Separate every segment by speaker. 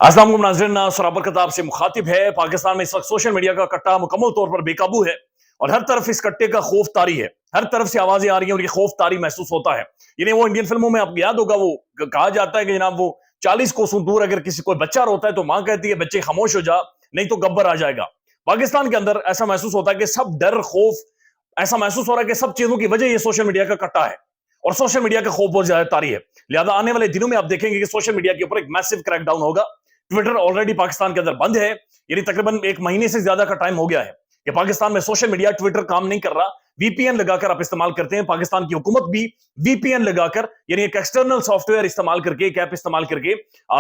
Speaker 1: अस्सलाम वालेकुम नाज़रीन, सराबर खताब से मुखातिब है। पाकिस्तान में इस वक्त सोशल मीडिया का कट्टा मुकम्मल तौर पर बेकाबू है और हर तरफ इस कट्टे का खौफ तारी है। हर तरफ से आवाजें आ रही हैं और ये खौफ तारी महसूस होता है। यानी वो इंडियन फिल्मों में आपको याद होगा, वो कहा जाता है कि जनाब वो 40 कोसों दूर अगर किसी कोई बच्चा रोता है तो माँ कहती है बच्चे खामोश हो जा, नहीं तो गब्बर आ जाएगा। पाकिस्तान के अंदर ऐसा महसूस होता है कि सब डर खौफ, ऐसा महसूस हो रहा है कि सब चीजों की वजह ये सोशल मीडिया का कट्टा है और सोशल मीडिया का खौफ बहुत ज्यादा तारी है। लिहाजा आने वाले दिनों में आप देखेंगे कि सोशल मीडिया के ऊपर एक मैसिव क्रैकडाउन होगा। ट्विटर ऑलरेडी पाकिस्तान के अंदर बंद है, यानी तकरीबन एक महीने से ज्यादा का टाइम हो गया है कि पाकिस्तान में सोशल मीडिया ट्विटर काम नहीं कर रहा। वीपीएन लगाकर आप इस्तेमाल करते हैं, पाकिस्तान की हुकूमत भी वीपीएन लगाकर यानी एक एक्सटर्नल सॉफ्टवेयर इस्तेमाल करके, एक ऐप इस्तेमाल करके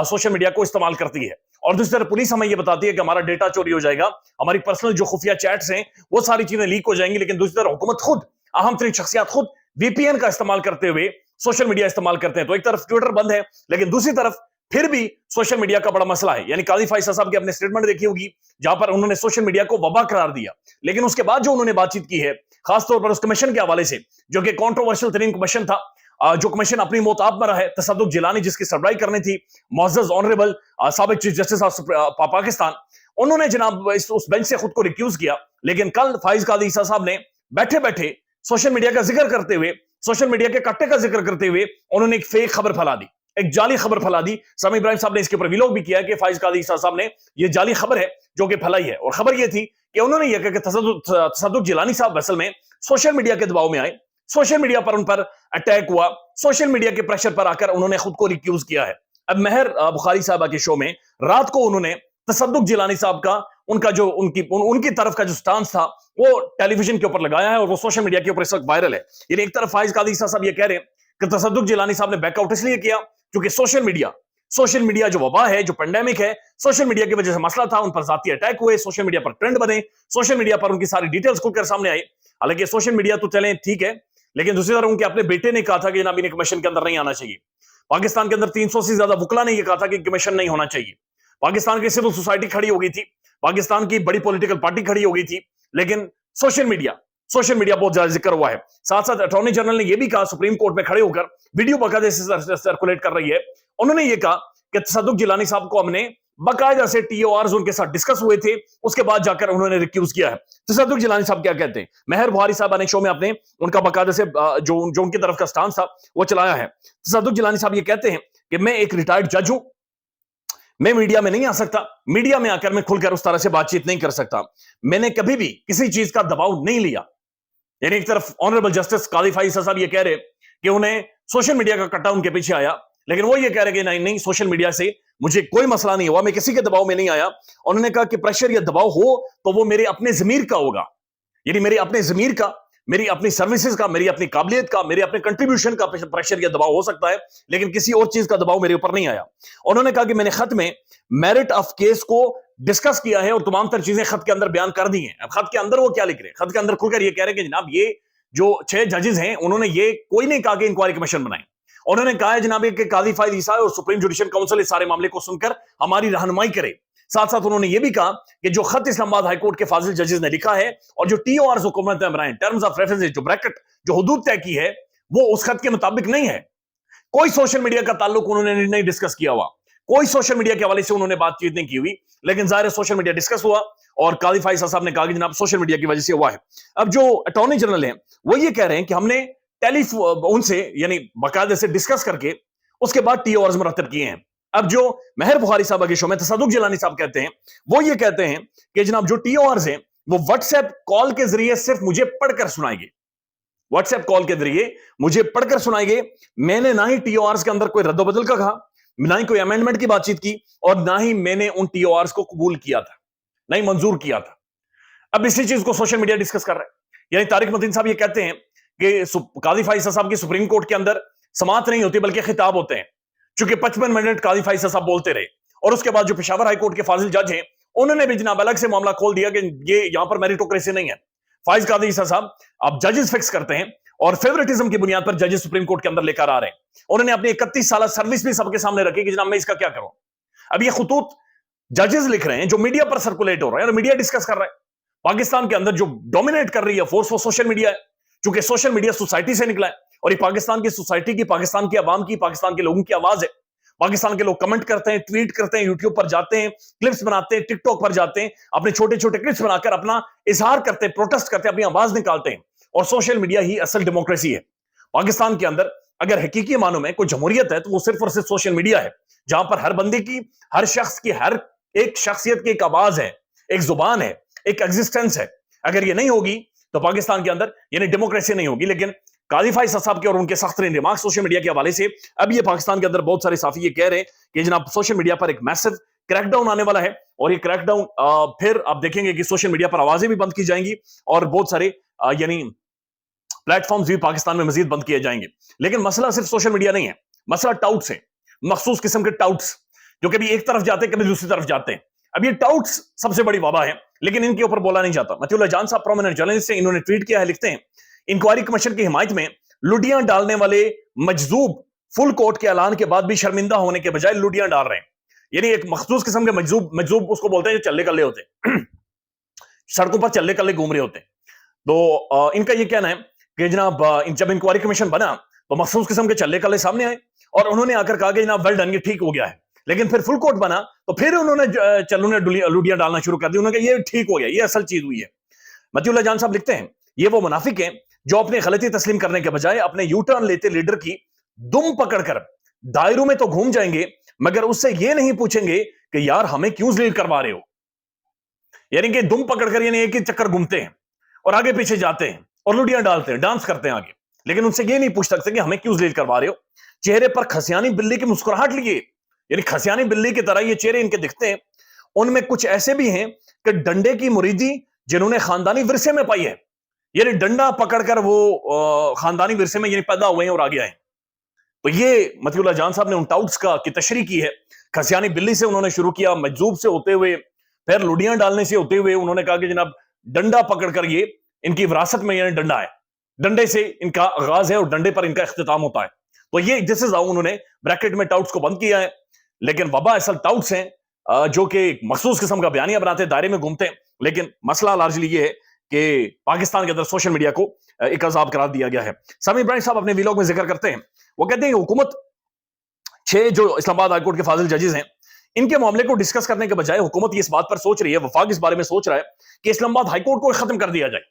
Speaker 1: सोशल मीडिया को इस्तेमाल करती है। और दूसरी तरफ पुलिस हमें यह बताती है कि हमारा डेटा चोरी हो जाएगा, हमारी पर्सनल जो खुफिया चैट्स हैं वो सारी चीजें लीक हो जाएंगी। लेकिन दूसरी तरफ हुकूमत खुद, अहम तरीन शख्सियात खुद वीपीएन का इस्तेमाल करते हुए सोशल मीडिया इस्तेमाल करते हैं। तो एक तरफ ट्विटर बंद है, लेकिन दूसरी तरफ फिर भी सोशल मीडिया का बड़ा मसला है। यानी काजी फाइसा साहब की अपने स्टेटमेंट देखी होगी, जहां पर उन्होंने सोशल मीडिया को वबा करार दिया। लेकिन उसके बाद जो उन्होंने बातचीत की है, खासतौर पर उस कमीशन के हवाले से, जो कि कंट्रोवर्शियल तरीन कमीशन था, जो कमीशन अपनी मोहताब में रहा है, तसद्दुक जिलानी जिसकी सरबराही करनी थी, मुअज़्ज़ज़ ऑनरेबल साबिक चीफ जस्टिस ऑफ पाकिस्तान, उन्होंने जनाब उस बेंच से खुद को रिक्यूज किया। लेकिन कल फाइज काजी ईसा साहब ने बैठे बैठे सोशल मीडिया का जिक्र करते हुए, सोशल मीडिया के कट्टे का जिक्र करते हुए, उन्होंने एक फेक खबर फैला दी, एक जाली खबर फैला दी। सामी इब्राहिम साहब ने इसके ऊपर विलोक भी किया है कि फाइज काजी ईसा साहब ने यह जाली खबर है जो कि फैलाई है। और खबर यह थी कि उन्होंने यह कहा कि तसद्दुक जिलानी साहब असल में सोशल मीडिया के दबाव में आए, सोशल मीडिया पर उन पर अटैक हुआ, सोशल मीडिया के प्रेशर पर आकर उन्होंने खुद को रिक्यूज किया है। अब मेहर बुखारी साहबा के शो में रात को उन्होंने तसद्दुक जिलानी साहब का, उनका जो उनकी तरफ का जो स्टांस था वो टेलीविजन के ऊपर लगाया है और वो सोशल मीडिया के ऊपर इस वक्त वायरल है। यानी एक तरफ फाइज काजी ईसा साहब ये कह रहे हैं कि तसद्दुक जिलानी साहब ने बैकआउट इसलिए किया क्योंकि सोशल मीडिया जो वबा है, जो पेंडेमिक है, सोशल मीडिया की वजह से मसला था, उन पर जाती अटैक हुए, सोशल मीडिया पर ट्रेंड बने, सोशल मीडिया पर उनकी सारी डिटेल्स खुलकर सामने आई। हालांकि सोशल मीडिया तो चले ठीक है, लेकिन दूसरी तरफ उनके अपने बेटे ने कहा था कि जनाब इन्हें कमीशन के अंदर नहीं आना चाहिए। पाकिस्तान के अंदर 300 से ज्यादा वकला ने यह कहा था कि कमीशन नहीं होना चाहिए। पाकिस्तान की सिविल सोसाइटी खड़ी हो गई थी, पाकिस्तान की बड़ी पॉलिटिकल पार्टी खड़ी हो गई थी, लेकिन सोशल मीडिया बहुत ज्यादा जिक्र हुआ है। साथ साथ अटॉर्नी जनरल ने यह भी कहा, सुप्रीम कोर्ट में खड़े होकर वीडियो बाकायदे से सर्कुलेट कर रही है, उन्होंने यह कहा कि तसद्दुक जिलानी साहब को हमने बाकायदा से टीओआरस उनके साथ डिस्कस हुए थे, उसके बाद जाकर उन्होंने रिक्यूज किया है। तसद्दुक जिलानी साहब क्या कहते हैं, मेहर बुखारी साहब ने शो में अपने उनका बाकायदा से जो उनकी तरफ का स्टांस था वो चलाया है। तसद्दुक जिलानी साहब ये कहते हैं कि मैं एक रिटायर्ड जज हूं, मैं मीडिया में नहीं आ सकता, मीडिया में आकर मैं खुलकर उस तरह से बातचीत नहीं कर सकता, मैंने कभी भी किसी चीज का दबाव नहीं लिया। यानी एक तरफ ऑनरेबल जस्टिस काजी फाइसा साहब ये कह रहे कि उन्हें सोशल मीडिया का कट्टा उनके पीछे आया, लेकिन वो ये कह रहे कि नहीं, सोशल मीडिया से मुझे कोई मसला नहीं हुआ, मैं किसी के दबाव में नहीं आया। उन्होंने कहा कि प्रेशर या दबाव हो तो वो मेरे अपने ज़मीर का होगा, यानी मेरे अपने ज़मीर का, मेरी अपनी सर्विसेज का, मेरी अपनी काबिलियत का, मेरे अपने कंट्रीब्यूशन का प्रेशर या दबाव हो सकता है, लेकिन किसी और चीज का दबाव मेरे ऊपर नहीं आया। उन्होंने कहा कि मैंने खत में मेरिट ऑफ केस को डिस्कस किया है और तमाम तर चीजें खत के अंदर बयान कर दी हैं। अब खत के अंदर वो क्या लिख रहे हैं, खत के अंदर खुलकर ये कह रहे हैं कि जनाब ये जो 6 जजेस हैं उन्होंने ये कोई नहीं कहा कि इंक्वायरी कमीशन बनाए, उन्होंने कहा है जनाब कि काजी फाइज ईसा और सुप्रीम जुडिशियल काउंसिल इस सारे मामले को सुनकर हमारी रहनुमाई करे। साथ साथ उन्होंने यह भी कहा कि जो खत इस्लामाबाद हाईकोर्ट के फाजिल जजेस ने लिखा है और जो टीओआरस हुकूमत ने बनाए, टर्म्स ऑफ रेफरेंस, जो ब्रैकेट, जो हुदूद तय की है, वो उस खत के मुताबिक नहीं है। कोई सोशल मीडिया का ताल्लुक उन्होंने नहीं डिस्कस किया हुआ, कोई सोशल मीडिया के हवाले से उन्होंने बातचीत नहीं की हुई, लेकिन जाहिर है सोशल मीडिया डिस्कस हुआ और काजी फाइसा साहब ने कहा कि जनाब सोशल मीडिया की वजह से हुआ है। अब जो अटॉर्नी जनरल है वो ये कह रहे हैं कि हमने उनसे यानी बाकायदे से डिस्कस करके उसके बाद टीओआरस मुरतब किए हैं। अब जो मेहर बुखारी साहब के शो में तसद्दुक जिलानी साहब कहते हैं, वो ये कहते हैं कि जनाब जो टीओआरस हैं वो व्हाट्सएप कॉल के जरिए सिर्फ मुझे पढ़कर सुनाएंगे, व्हाट्सएप कॉल के जरिए मुझे पढ़कर सुनाएंगे। मैंने ना ही टीओआरस के अंदर कोई रद्दोबदल का कहा, ना ही कोई अमेंडमेंट की बातचीत की और ना ही मैंने उन टीओआरस को कबूल किया था, ना ही मंजूर किया था। अब इसी चीज को सोशल मीडिया डिस्कस कर रहा है। यानी तारिक मतीन साहब ये कहते हैं कि काजी फाइसा साहब की सुप्रीम कोर्ट के अंदर समाअत नहीं होती बल्कि खिताब होते हैं। चूंकि 55 मिनट काजी फाइसा साहब बोलते रहे और उसके बाद जो पेशावर हाईकोर्ट के फाजिल जज हैं उन्होंने भी जनाब अलग से मामला खोल दिया कि ये यहां पर मेरिटोक्रेसी नहीं है। फाइज काजी ईसा साहब आप जजेस फिक्स करते हैं और फेवरेटिज्म की बुनियाद पर जजेस सुप्रीम कोर्ट के अंदर लेकर आ रहे हैं। उन्होंने अपनी 31 साल सर्विस भी सबके सामने रखी कि जनाब मैं इसका क्या करूं। अब ये खुतूत जजेस लिख रहे हैं जो मीडिया पर सर्कुलेट हो रहा है और मीडिया डिस्कस कर रहा है। पाकिस्तान के अंदर जो डोमिनेट कर रही है फोर्स वो सोशल मीडिया है, क्योंकि सोशल मीडिया सोसाइटी से निकला है और ये पाकिस्तान की सोसाइटी की, पाकिस्तान की आवाम की, पाकिस्तान के लोगों की आवाज है। पाकिस्तान के लोग कमेंट करते हैं, ट्वीट करते हैं, यूट्यूब पर जाते हैं, क्लिप्स बनाते हैं, टिकटॉक पर जाते हैं, अपने छोटे छोटे क्लिप्स बनाकर अपना इजहार करते हैं, प्रोटेस्ट करते हैं, अपनी आवाज निकालते हैं। और सोशल मीडिया ही असल डेमोक्रेसी है। पाकिस्तान के अंदर अगर हकीकी मानों में कोई जमहूरियत है तो वो सिर्फ और सिर्फ सोशल मीडिया है, जहां पर हर बंदे की, हर शख्स की, हर एक शख्सियत की एक आवाज है, एक जुबान है, एक एग्जिस्टेंस है। अगर ये नहीं होगी तो पाकिस्तान के अंदर यानी डेमोक्रेसी नहीं होगी। लेकिन काजी फाइज साहब के और उनके सख्त रिमार्क सोशल मीडिया के हवाले से अब ये पाकिस्तान के अंदर बहुत सारे साफी ये कह रहे हैं कि जनाब सोशल मीडिया पर एक मैसिव क्रैकडाउन आने वाला है। और ये क्रैकडाउन फिर आप देखेंगे कि सोशल मीडिया पर आवाजें भी बंद की जाएंगी और बहुत सारे यानी प्लेटफॉर्म्स भी पाकिस्तान में मजीद बंद किए जाएंगे। लेकिन मसला सिर्फ सोशल मीडिया नहीं है, मसला टाउट्स है, मखसूस किस्म के टाउट्स जो कभी एक तरफ जाते हैं, कभी दूसरी तरफ जाते हैं। अब ये टाउट्स सबसे बड़ी वबा है, लेकिन इनके ऊपर बोला नहीं जाता। मतीउल्लाह जान साहब प्रोमिनेंट जर्नलिस्ट हैं, इन्होंने ट्वीट किया है, लिखते हैं इंक्वायरी कमीशन की हिमायत में लुटियां डालने वाले मजजूब फुल कोर्ट के ऐलान के बाद भी शर्मिंदा होने के बजाय लुटियां डाल रहे हैं। यानी एक मखसूस किस्म के मजजूब उसको बोलते हैं जो चल्ले कल्ले होते हैं सड़कों पर चल्ले कल्ले घूम रहे होते हैं। तो इनका ये कहना है कि जनाब जब इंक्वायरी कमीशन बना तो मखसूस किस्म के चल्ले कल्ले सामने आए और उन्होंने आकर कहा कि जनाब वेल डन, ये ठीक हो गया है। लेकिन फिर फुल कोर्ट बना तो फिर उन्होंने चल्लों ने लुटियां डालना शुरू कर दी। उन्होंने कहा ये ठीक हो गया, ये असल चीज हुई है। मतीउल्लाह जान साहब लिखते हैं ये वो मुनाफिक हैं जो अपनी गलती तस्लीम करने के बजाय अपने यू टर्न लेते लीडर की दुम पकड़कर दायरों में तो घूम जाएंगे मगर उससे ये नहीं पूछेंगे कि यार हमें क्यों जलील करवा रहे हो। यानी कि दुम पकड़कर यानी एक ही चक्कर घूमते हैं और आगे पीछे जाते हैं और लुटियां डालते हैं, डांस करते हैं आगे, लेकिन उनसे ये नहीं पूछ सकते कि हमें क्यों जलील करवा रहे हो। चेहरे पर खसियानी बिल्ली की मुस्कुराहट लिए, यानी खसियानी बिल्ली की तरह ये चेहरे इनके दिखते हैं। उनमें कुछ ऐसे भी हैं कि डंडे की मुरीदी जिन्होंने खानदानी विरसे में पाई है, यानी डंडा पकड़कर वो खानदानी विरसे में यानी पैदा हुए हैं और आगे आए। तो ये मतीउल्लाह जान साहब ने उन टाउट्स की तशरीह की है। खसियानी बिल्ली से उन्होंने शुरू किया, मजजूब से होते हुए फिर लुडियां डालने से होते हुए उन्होंने कहा कि जनाब डंडा पकड़कर ये इनकी विरासत में यानी डंडा है, डंडे से इनका आगाज है और डंडे पर इनका इख्तिताम होता है। तो ये दिस इज हाउ उन्होंने ब्रैकेट में टाउट्स को बंद किया है। लेकिन वबा असल टाउट्स हैं जो कि मखसूस किस्म का बयानिया बनाते हैं, दायरे में घूमते हैं। लेकिन मसला लार्जली ये है कि पाकिस्तान के अंदर सोशल मीडिया को एक अजाब करार दिया गया है। समी इब्राहिम साहब अपने वीलॉग में जिक्र करते हैं, वो कहते हैं कि हुकूमत 6 जो इस्लामाबाद हाईकोर्ट के फाजिल जजेस हैं, इनके मामले को डिस्कस करने के बजाय हुकूमत इस बात पर सोच रही है, वफाक इस बारे में सोच रहा है कि इस्लामाबाद हाईकोर्ट को खत्म कर दिया जाए।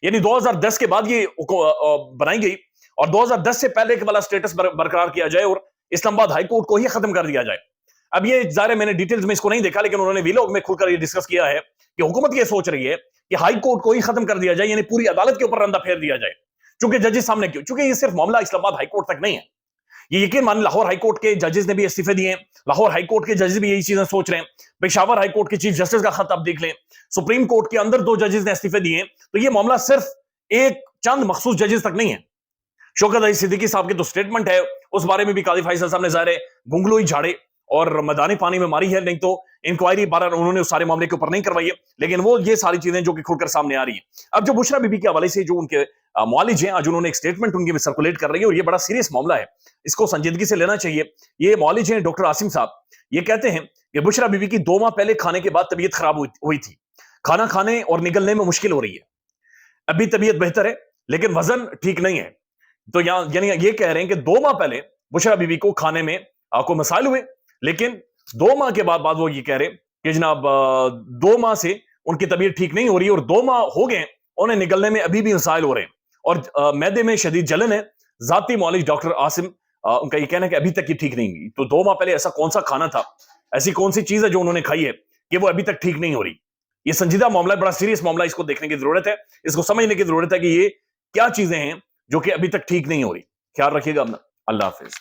Speaker 1: यानी 2010 के बाद ये बनाई गई और 2010 से पहले के वाला स्टेटस बरकरार किया जाए और इस्लामाबाद हाईकोर्ट को ही खत्म कर दिया जाए। अब ये ज़ाहिर मैंने डिटेल्स में इसको नहीं देखा, लेकिन उन्होंने वीलॉग में खुलकर ये डिस्कस किया है कि हुकूमत ये सोच रही है कि हाई कोर्ट को ही खत्म कर दिया जाए, यानी पूरी अदालत के ऊपर रंदा फेर दिया जाए। चूंकि जजेस सामने क्यों, चूंकि ये सिर्फ मामला इस्लामाबाद हाई कोर्ट तक नहीं है, ये यकीन मान लाहौर हाई कोर्ट के जजेस ने भी इस्तीफे दिए हैं, लाहौर हाई कोर्ट के जजेस भी यही चीजें सोच रहे हैं। पेशावर हाई कोर्ट के चीफ जस्टिस का खत आप देख लें, सुप्रीम कोर्ट के अंदर 2 जजेस ने इस्तीफे दिए हैं। तो ये मामला सिर्फ एक चंद मखसूस जजेस तक नहीं है। शौकत अली सिद्दीकी साहब की तो स्टेटमेंट है, उस बारे में भी काजी फैसल साहब ने ज़ाहिर है गुंगलू ही झाड़े और मदानी पानी में मारी है, नहीं तो इंक्वायरी बार उन्होंने उस सारे मामले के ऊपर नहीं करवाई है। लेकिन वो ये सारी चीजें जो कि खुलकर सामने आ रही है। अब जो बुशरा बीबी के हवाले से जो उनके मुआलिज हैं, आज उन्होंने एक स्टेटमेंट उनकी सर्कुलेट कर रही है और ये बड़ा सीरियस मामला है, इसको संजीदगी से लेना चाहिए। ये मुआलिज हैं डॉक्टर आसिम साहब, ये कहते हैं कि बुशरा बीबी की 2 माह पहले खाने के बाद तबीयत खराब हुई थी, खाना खाने और निगलने में मुश्किल हो रही है। अभी तबीयत बेहतर है लेकिन वजन ठीक नहीं है। तो यानी ये कह रहे हैं कि 2 माह पहले बुशरा बीबी को खाने में कोई मसाइल हुए, लेकिन 2 माह के बाद वो ये कह रहे हैं कि जनाब 2 माह से उनकी तबीयत ठीक नहीं हो रही और 2 माह हो गए उन्हें निकलने में अभी भी मसाइल हो रहे हैं और मैदे में शदीद जलन है। जाती मौलिक डॉक्टर आसिम उनका ये कहना है कि अभी तक ये ठीक नहीं हुई। तो 2 माह पहले ऐसा कौन सा खाना था, ऐसी कौन सी चीज है जो उन्होंने खाई है कि वो अभी तक ठीक नहीं हो रही। ये संजीदा मामला है, बड़ा सीरियस मामला, इसको देखने की जरूरत है, इसको समझने की जरूरत है कि ये क्या चीजें हैं जो कि अभी तक ठीक नहीं हो रही। ख्याल रखिएगा अपना, अल्लाह हाफिज।